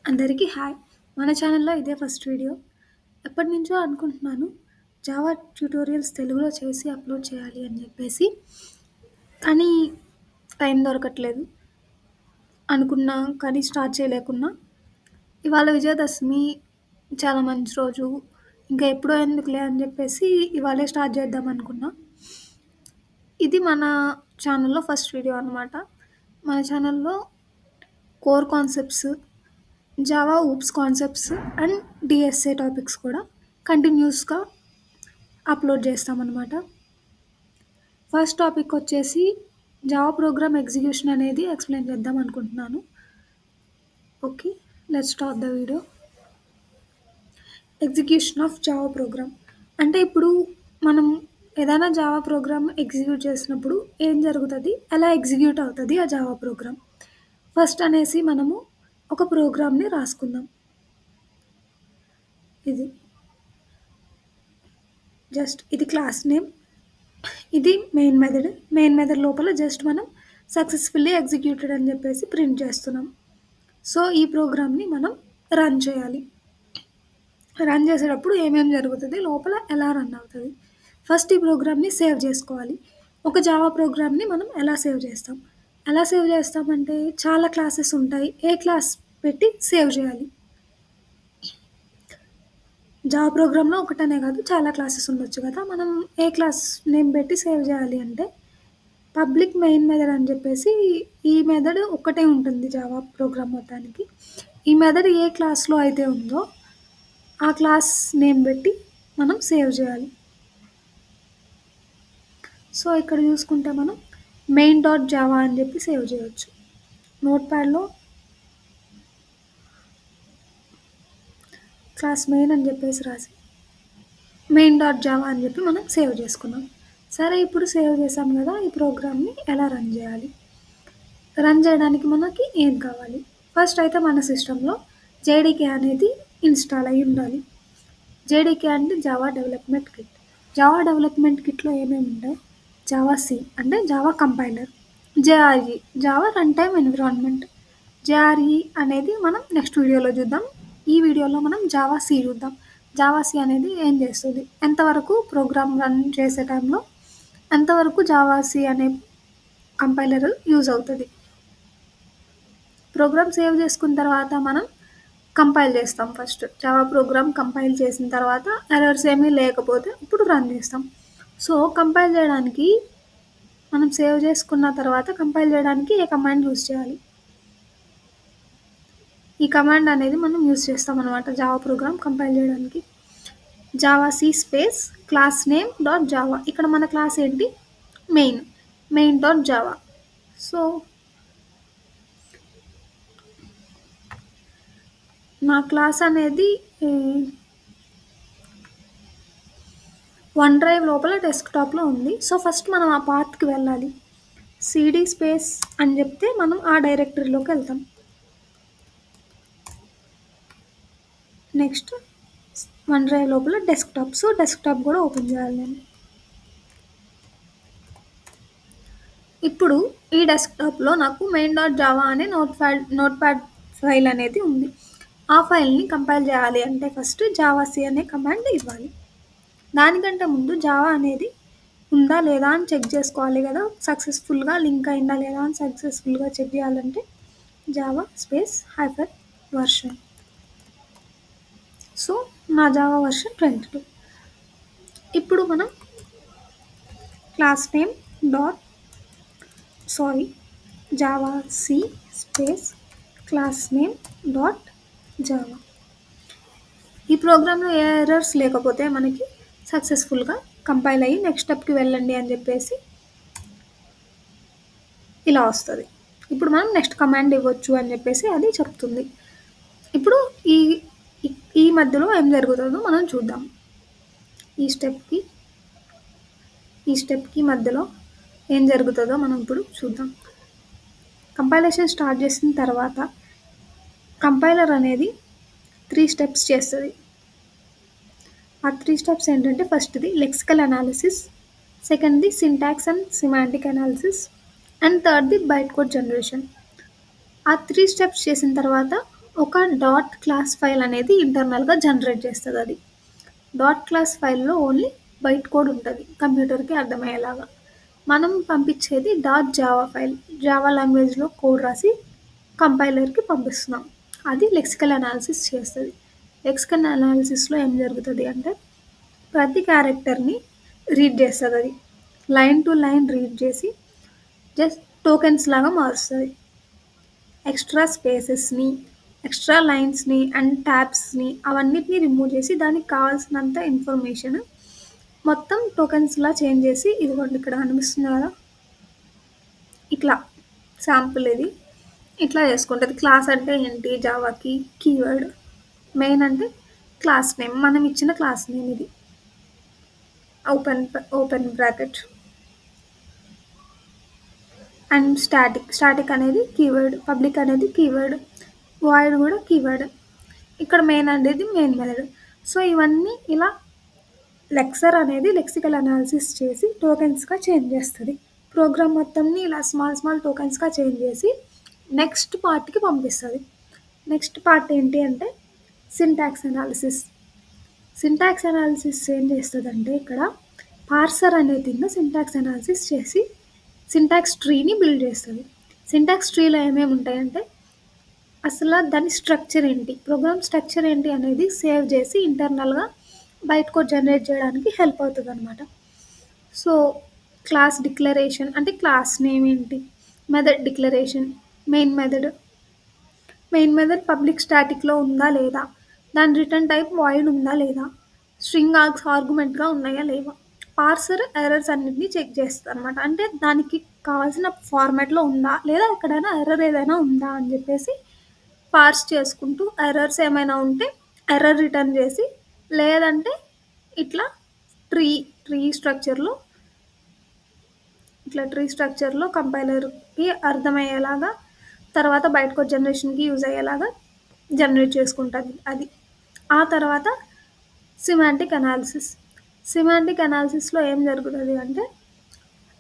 అందరికీ హాయ్. మన ఛానల్‌లో ఇదే ఫస్ట్ వీడియో. ఎప్పటినుంచో అనుకుంటున్నాను. జావా ట్యుటోరియల్స్ తెలుగులో చేసి అప్‌లోడ్ చేయాలి అని చెప్పేసి. కానీ టైం దొరకట్లేదు. అనుకున్నా కానీ స్టార్ట్ చేయలేకున్నా. ఇవాళ విజయదశమి చాలా మంచి రోజు. ఇంకా ఎప్పుడో ఎందుకులే అని చెప్పేసి ఇవాళే స్టార్ట్ చేద్దాం అనుకున్నా. ఇది మన ఛానల్‌లో ఫస్ట్ వీడియో అనమాట. మన ఛానల్‌లో core concepts, Java OOPs concepts and DSA topics కూడా కంటిన్యూస్‌గా అప్‌లోడ్ చేస్తామనమాట. ఫస్ట్ టాపిక్ వచ్చేసి జావా ప్రోగ్రామ్ ఎగ్జిక్యూషన్ అనేది ఎక్స్‌ప్లెయిన్ చేద్దాం అనుకుంటున్నాను. Okay. Let's start the video. Execution of Java program. అంటే ఇప్పుడు మనం ఏదైనా జావా ప్రోగ్రామ్ ఎగ్జిక్యూట్ చేసినప్పుడు ఏం జరుగుతది? ఎలా ఎగ్జిక్యూట్ అవుతది ఆ జావా ప్రోగ్రామ్? ఫస్ట్ అనేసి మనము ఒక ప్రోగ్రామ్‌ని రాసుకుందాం. ఇది. జస్ట్ ఇది క్లాస్ నేమ్. ఇది మెయిన్ మెథడ్. మెయిన్ మెథడ్ లోపల జస్ట్ మనం సక్సెస్‌ఫుల్లీ ఎగ్జిక్యూటెడ్ అని చెప్పేసి ప్రింట్ చేస్తున్నాం. సో, ఈ ప్రోగ్రామ్‌ని మనం రన్ చేయాలి. రన్ చేసేటప్పుడు ఏమేమి జరుగుతది? లోపల ఎలా రన్ అవుతది? ఫస్ట్ ఈ ప్రోగ్రామ్‌ని సేవ్ చేసుకోవాలి. ఒక జావా ప్రోగ్రామ్‌ని మనం ఎలా సేవ్ చేస్తాం? ఎలా సేవ్ చేస్తామంటే చాలా క్లాసెస్ ఉంటాయి. ఏ క్లాస్ పెట్టి సేవ్ చేయాలి. జావా ప్రోగ్రామ్‌లో ఒకటనే కాదు చాలా క్లాసెస్ ఉండొచ్చు కదా! మనం ఏ క్లాస్ నేమ్ పెట్టి సేవ్ చేయాలి అంటే పబ్లిక్ మెయిన్ మెథడ్ అని చెప్పేసి ఈ మెథడ్ ఒక్కటే ఉంటుంది జావా ప్రోగ్రామ్ మొత్తానికి. ఈ మెథడ్ ఏ క్లాస్‌లో అయితే ఉందో ఆ క్లాస్ నేమ్ పెట్టి మనం సేవ్ చేయాలి. సో, ఇక్కడ చూసుకుంటే మనం మెయిన్ డాట్ జావా అని చెప్పి సేవ్ చేయొచ్చు. నోట్‌ప్యాడ్‌లో క్లాస్ మెయిన్ అని చెప్పేసి రాసి మెయిన్ డాట్ జావా అని చెప్పి మనం సేవ్ చేసుకున్నాం. సరే, ఇప్పుడు సేవ్ చేసాం కదా! ఈ ప్రోగ్రామ్‌ని ఎలా రన్ చేయాలి? రన్ చేయడానికి మనకి ఏం కావాలి? ఫస్ట్ అయితే మన సిస్టమ్‌లో జేడీకే అనేది ఇన్‌స్టాల్ అయ్యి ఉండాలి. జేడీకే అంటే జావా డెవలప్‌మెంట్ కిట్. జావా డెవలప్‌మెంట్ కిట్‌లో ఏమేమి ఉంటాయి? జావా సి అంటే Java compiler, JRE Java run time environment. JRE అనేది మనం నెక్స్ట్ వీడియోలో చూద్దాం. ఈ వీడియోలో మనం జావా సి చూద్దాం. జావా సి అనేది ఏం చేస్తుంది? ఎంతవరకు ప్రోగ్రామ్ రన్ చేసే టైంలో ఎంతవరకు జావా సి అనే కంపైలర్ యూజ్ అవుతది? ప్రోగ్రామ్ సేవ్ చేసుకున్న తర్వాత మనం కంపైల్ చేస్తాం ఫస్ట్. జావా ప్రోగ్రామ్ కంపైల్ చేసిన తర్వాత ఎర్రర్స్ ఏమీ లేకపోతే ఇప్పుడు రన్ చేస్తాం. సో, కంపైల్ చేయడానికి మనం సేవ్ చేసుకున్న తర్వాత కంపైల్ చేయడానికి ఏ కమాండ్ యూజ్ చేయాలి? ఈ కమాండ్ అనేది మనం యూజ్ చేస్తామనమాట జావా ప్రోగ్రామ్ కంపైల్ చేయడానికి. Java C space class name dot Java. ఇక్కడ మన క్లాస్ ఏంటి? Main. Main dot Java. So, నా క్లాస్ అనేది వన్ డ్రైవ్ లోపల డెస్క్‌టాప్‌లో ఉంది. సో, ఫస్ట్ మనం ఆ పాత్‌కి వెళ్ళాలి. సీడీ స్పేస్ అని చెప్తే మనం ఆ డైరెక్టరీలోకి వెళ్తాం. నెక్స్ట్ వన్ డ్రైవ్ లోపల డెస్క్‌టాప్. సో, డెస్క్‌టాప్ కూడా ఓపెన్ చేయాలి నేను. ఇప్పుడు ఈ డెస్క్‌టాప్‌లో నాకు మెయిన్ డాట్ జావా అనే నోట్‌ప్యాడ్ ఫైల్ అనేది ఉంది. ఆ ఫైల్‌ని కంపైల్ చేయాలి అంటే ఫస్ట్ జావా సి అనే కమాండ్ ఇవ్వాలి. దానికంటే ముందు జావా అనేది ఉందా లేదా అని చెక్ చేసుకోవాలి కదా! సక్సెస్‌ఫుల్‌గా లింక్ అయిందా లేదా అని సక్సెస్‌ఫుల్‌గా చెక్ చేయాలంటే Java space hyphen version. So, నా జావా వర్షన్ 22. ఇప్పుడు మనం class name dot Java C space class name dot Java. ఈ ప్రోగ్రామ్‌లో ఏ ఎర్రర్స్ లేకపోతే మనకి సక్సెస్‌ఫుల్‌గా కంపైల్ అయ్యి నెక్స్ట్ స్టెప్‌కి వెళ్ళండి అని చెప్పేసి ఇలా వస్తది. ఇప్పుడు మనం నెక్స్ట్ కమాండ్ ఇవ్వచ్చు అని చెప్పేసి అది చెప్తుంది. ఇప్పుడు ఈ ఈ మధ్యలో ఏం జరుగుతుందో మనం చూద్దాం. ఈ స్టెప్‌కి మధ్యలో ఏం జరుగుతుందో మనం ఇప్పుడు చూద్దాం. కంపైలేషన్ స్టార్ట్ చేసిన తర్వాత కంపైలర్ అనేది 3 స్టెప్స్ చేస్తది. ఆ 3 స్టెప్స్ ఏంటంటే ఫస్ట్‌ది లెక్సికల్ అనాలిసిస్, సెకండ్‌ది syntax and semantic analysis and థర్డ్‌ది బైట్ కోడ్ జనరేషన్. ఆ 3 స్టెప్స్ చేసిన తర్వాత ఒక డాట్ క్లాస్ ఫైల్ అనేది ఇంటర్నల్‌గా జనరేట్ చేస్తదది. డాట్ క్లాస్ ఫైల్‌లో ఓన్లీ బైట్ కోడ్ ఉంటది. కంప్యూటర్‌కి అర్థమయ్యేలాగా. మనం పంపించేది డాట్ జావా ఫైల్. జావా లాంగ్వేజ్‌లో కోడ్ రాసి కంపైలర్‌కి పంపిస్తున్నాం. అది లెక్సికల్ అనాలిసిస్ చేస్తది. లెక్సికల్ అనాలిసిస్‌లో ఏం జరుగుతది అంటే, ప్రతి క్యారెక్టర్‌ని రీడ్ చేస్తదది. లైన్ టు లైన్ రీడ్ చేసి జస్ట్ టోకెన్స్ లాగా మారుస్తది. ఎక్స్‌ట్రా స్పేసెస్‌ని, ఎక్స్‌ట్రా లైన్స్‌ని అండ్ ట్యాబ్స్‌ని అవన్నిటిని రిమూవ్ చేసి దానికి కావాల్సినంత ఇన్ఫర్మేషన్ మొత్తం టోకెన్స్‌లా చేంజ్ చేసి ఇదిగోండి ఇక్కడ కనిపిస్తుంది కదా! ఇట్లా శాంపుల్ ఇది. ఇట్లా చేసుకుంటది. క్లాస్ అంటే ఏంటి జావాకి కీవర్డ్. మెయిన్ అంటే క్లాస్ నేమ్. మనం ఇచ్చిన క్లాస్ నేమ్ ఇది. Open bracket. And static. Static అనేది కీవర్డ్. పబ్లిక్ అనేది కీవర్డ్. వాయిడ్ కూడా కీవర్డ్. ఇక్కడ మెయిన్ అనేది మెయిన్ మెథడ్. సో ఇవన్నీ ఇలా లెక్సర్ అనేది లెక్సికల్ అనాలిసిస్ చేసి టోకెన్స్‌గా చేంజ్ చేస్తది. ప్రోగ్రామ్ మొత్తంని ఇలా స్మాల్ టోకెన్స్‌గా చేంజ్ చేసి నెక్స్ట్ పార్ట్‌కి పంపిస్తది. నెక్స్ట్ పార్ట్ ఏంటి అంటే సింటాక్స్ అనాలిసిస్. సింటాక్స్ అనాలిసిస్ ఏం చేస్తదంటే ఇక్కడ పార్సర్ అనే థింగ్ సింటాక్స్ అనాలిసిస్ చేసి సింటాక్స్ ట్రీని బిల్డ్ చేస్తది. సింటాక్స్ ట్రీలో ఏమేమి ఉంటాయంటే అసల దాని స్ట్రక్చర్ ఏంటి? ప్రోగ్రామ్ స్ట్రక్చర్ ఏంటి అనేది సేవ్ చేసి ఇంటర్నల్‌గా బైట్ కోడ్ జనరేట్ చేయడానికి హెల్ప్ అవుతదనమాట. సో, క్లాస్ డిక్లరేషన్ అంటే క్లాస్ నేమ్ ఏంటి? Method declaration, main method. Main method public స్టాటిక్‌లో ఉందా లేదా? దాని రిటర్న్ టైప్ వాయిడ్ ఉందా లేదా? స్ట్రింగ్ ఆర్గ్యుమెంట్‌గా ఉన్నాయా లేవా? పార్సర్ ఎర్రర్స్ అన్నిటిని చెక్ చేస్తదనమాట. అంటే దానికి కావాల్సిన ఫార్మాట్‌లో ఉందా? లేదా ఎక్కడైనా ఎర్రర్ ఏదైనా ఉందా? అని చెప్పేసి పార్స్ చేసుకుంటూ ఎర్రర్స్ ఏమైనా ఉంటే ఎర్రర్ రిటర్న్ చేసి లేదంటే ఇట్లా ట్రీ ట్రీ స్ట్రక్చర్‌లో కంపైలర్‌కి అర్థమయ్యేలాగా తర్వాత బైట్ కోడ్ జనరేషన్‌కి యూజ్ అయ్యేలాగా జనరేట్ చేసుకుంటది అది. ఆ తర్వాత సిమాంటిక్ అనాలిసిస్. సిమాంటిక్ అనాలిసిస్‌లో ఏం జరుగుతది అంటే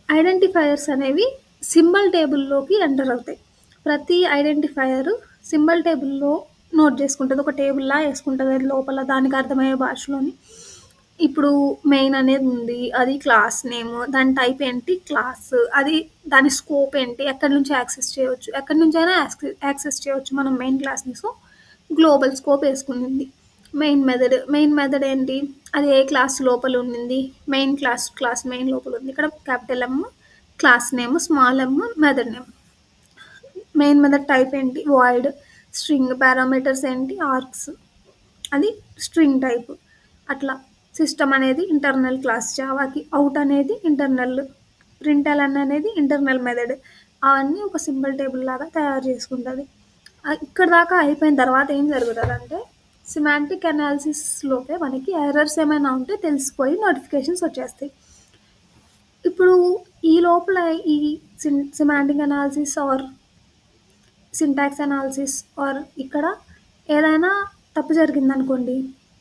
ఐడెంటిఫైయర్స్ అనేవి సింబల్ టేబుల్‌లోకి ఎంటర్ అవుతాయి. ప్రతి ఐడెంటిఫైయర్ సింబల్ టేబుల్‌లో నోట్ చేసుకుంటది. ఒక టేబుల్‌లా యేసుకుంటది అది లోపల దానికి అర్థమయ్యే భాషలోని. ఇప్పుడు మెయిన్ అనేది ఉంది. అది క్లాస్ నేమ్. దాని టైప్ ఏంటి క్లాస్. అది దాని స్కోప్ ఏంటి, ఎక్కడి నుంచి యాక్సెస్ చేయొచ్చు. ఎక్కడి నుంచైనా యాక్సెస్ చేయొచ్చు మనం మెయిన్ క్లాస్‌ని. సో, గ్లోబల్ స్కోప్ యేసుకునింది. మెయిన్ మెథడ్ ఏంటి? అది ఏ క్లాస్ లోపల ఉండింది. మెయిన్ క్లాస్ మెయిన్ లోపల ఉంది. ఇక్కడ capital M class name, small M method name. Main method type ఏంటి? వాయిడ్. స్ట్రింగ్. పారామీటర్స్ ఏంటి? ఆర్గ్స్. అది స్ట్రింగ్ టైప్. అట్లా సిస్టమ్ అనేది ఇంటర్నల్ క్లాస్ జావాకి. అవుట్ అనేది ఇంటర్నల్. ప్రింట్ఎల్ఎన్ అనేది ఇంటర్నల్ మెథడ్. అవన్నీ ఒక సింబల్ టేబుల్ లాగా తయారు చేసుకుంటది. ఇక్కడ దాకా అయిపోయిన తర్వాత ఏం జరుగుతదంటే సిమాంటిక్ అనాలిసిస్ లోపే మనకి ఎర్రర్స్ ఏమైనా ఉంటే తెలిసిపోయి నోటిఫికేషన్స్ వచ్చేస్తాయి. ఇప్పుడు ఈ లోపల ఈ semantic analysis or syntax analysis or ఇక్కడ ఏదైనా తప్పు జరిగిందనుకోండి,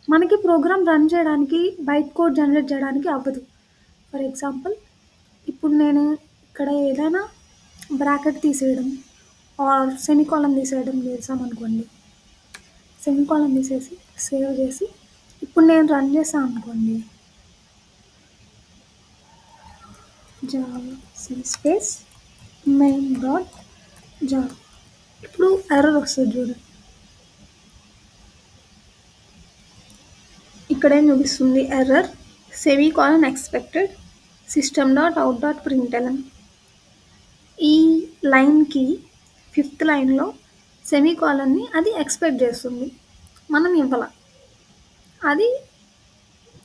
మనకి ప్రోగ్రామ్ రన్ చేయడానికి బైట్ కోడ్ జనరేట్ చేయడానికి అవ్వదు. ఫర్ ఎగ్జాంపుల్ ఇప్పుడు నేను ఇక్కడ ఏదైనా బ్రాకెట్ తీసేయడం ఆర్ సెమికోలన్ తీసేయడం చేశామనుకోండి. సెమికోలన్ తీసేసి సేవ్ చేసి ఇప్పుడు నేను రన్ చేశాను అనుకోండి. Java space main dot Java. ఇప్పుడు ఎర్రర్ వస్తుంది చూడండి. ఇక్కడేం చూపిస్తుంది error semicolon expected system dot out dot println. ఈ లైన్కి 5th లైన్లో సెమీకోలన్ని అది ఎక్స్పెక్ట్ చేస్తుంది. మనం ఇవ్వాల. అది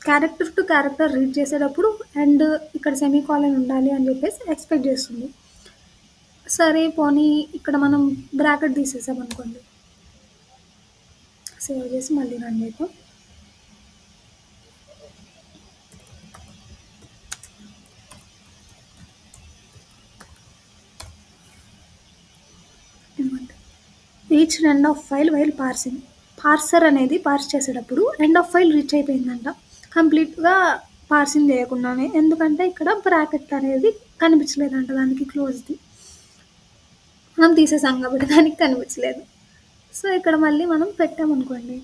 క్యారెక్టర్ టు క్యారెక్టర్ రీడ్ చేసేటప్పుడు అండ్ ఇక్కడ సెమీకోలన్ ఉండాలి అని చెప్పేసి ఎక్స్పెక్ట్ చేస్తుంది. సరే పోనీ ఇక్కడ మనం బ్రాకెట్ తీసేసామనుకోండి. సేవ్ చేసి మళ్ళీ రన్ చేద్దాం. Reach end of file while parsing. Parser అనేది పార్స్ చేసేటప్పుడు ఎండ్ ఆఫ్ ఫైల్ రీచ్ అయిపోయిందంట కంప్లీట్గా పార్సింగ్ చేయకుండానే. ఎందుకంటే ఇక్కడ బ్రాకెట్ అనేది కనిపించలేదంట దానికి క్లోజ్ది. మనం తీసేసాం కాబట్టి దానికి కనిపించలేదు. సో, ఇక్కడ మళ్ళీ మనం పెట్టామనుకోండి.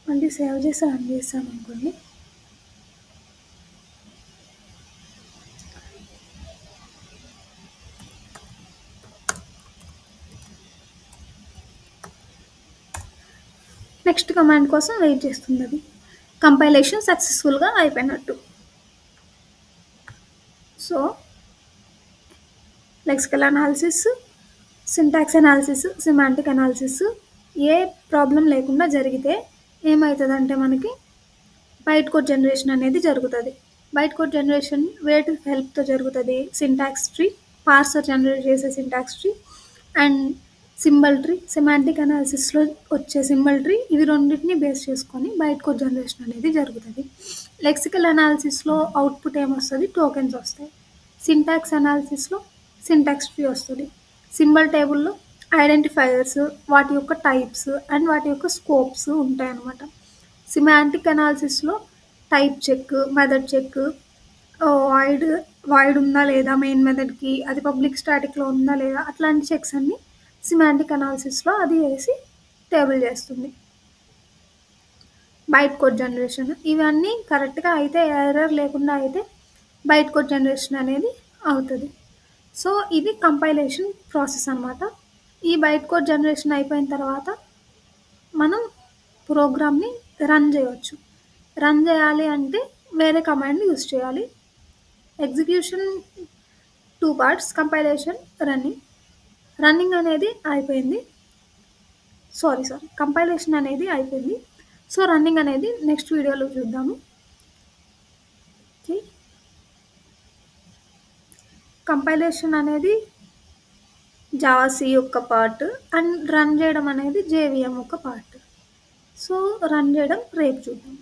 మళ్ళీ సేవ్ చేసి రన్ చేసామనుకోండి. నెక్స్ట్ కమాండ్ కోసం వెయిట్ చేస్తుందది. కంపైలేషన్ సక్సెస్‌ఫుల్‌గా అయిపోయినట్టు. So, lexical analysis, syntax analysis, semantic analysis ఏ ప్రాబ్లమ్ లేకుండా జరిగితే ఏమైతదంటే మనకి బైట్ కోడ్ జనరేషన్ అనేది జరుగుతది. బైట్ కోడ్ జనరేషన్ వేటి హెల్ప్‌తో జరుగుతది? సింటాక్స్ ట్రీ, పార్సర్ జనరేట్ చేసే syntax tree and symbol tree, semantic అనాలిసిస్‌లో వచ్చే సింబల్ ట్రీ ఇవి రెండిటిని బేస్ చేసుకొని బైట్ కోడ్ జనరేషన్ అనేది జరుగుతది. లెక్సికల్ అనాలిసిస్‌లో అవుట్‌పుట్ ఏమొస్తది? టోకెన్స్ వస్తాయి. సింటాక్స్ అనాలిసిస్‌లో సింటాక్స్ ట్రీ వస్తది. సింబల్ టేబుల్‌లో ఐడెంటిఫైయర్స్, వాటి యొక్క టైప్స్ అండ్ వాటి యొక్క స్కోప్స్ ఉంటాయన్నమాట. సెమాంటిక్ అనాలిసిస్‌లో type check, method check, void ఉందా లేదా మెయిన్ మెథడ్‌కి, అది పబ్లిక్ స్టాటిక్‌లో ఉందా లేదా అట్లాంటి చెక్స్ అన్నీ సెమాంటిక్ అనాలిసిస్‌లో అది వేసి టేబుల్ చేస్తుంది. బైట్ కోడ్ జనరేషన్ ఇవన్నీ కరెక్ట్‌గా అయితే ఎర్రర్ లేకుండా అయితే బైట్ కోడ్ జనరేషన్ అనేది అవుతది. సో, ఇది కంపైలేషన్ ప్రాసెస్ అనమాట. ఈ బైట్ కోడ్ జనరేషన్ అయిపోయిన తర్వాత మనం ప్రోగ్రామ్‌ని రన్ చేయొచ్చు. రన్ చేయాలి అంటే వేరే కమాండ్ యూజ్ చేయాలి. Execution 2 parts compilation, running. Running అనేది అయిపోయింది. కంపైలేషన్ అనేది అయిపోయింది. సో, రన్నింగ్ అనేది నెక్స్ట్ వీడియోలో చూద్దాము. ఓకే. కంపైలేషన్ అనేది జావా సి యొక్క పార్ట్ అండ్ రన్ చేయడం అనేది జేవీఎం ఒక పార్ట్. సో, రన్ చేయడం రేపు చూద్దాం.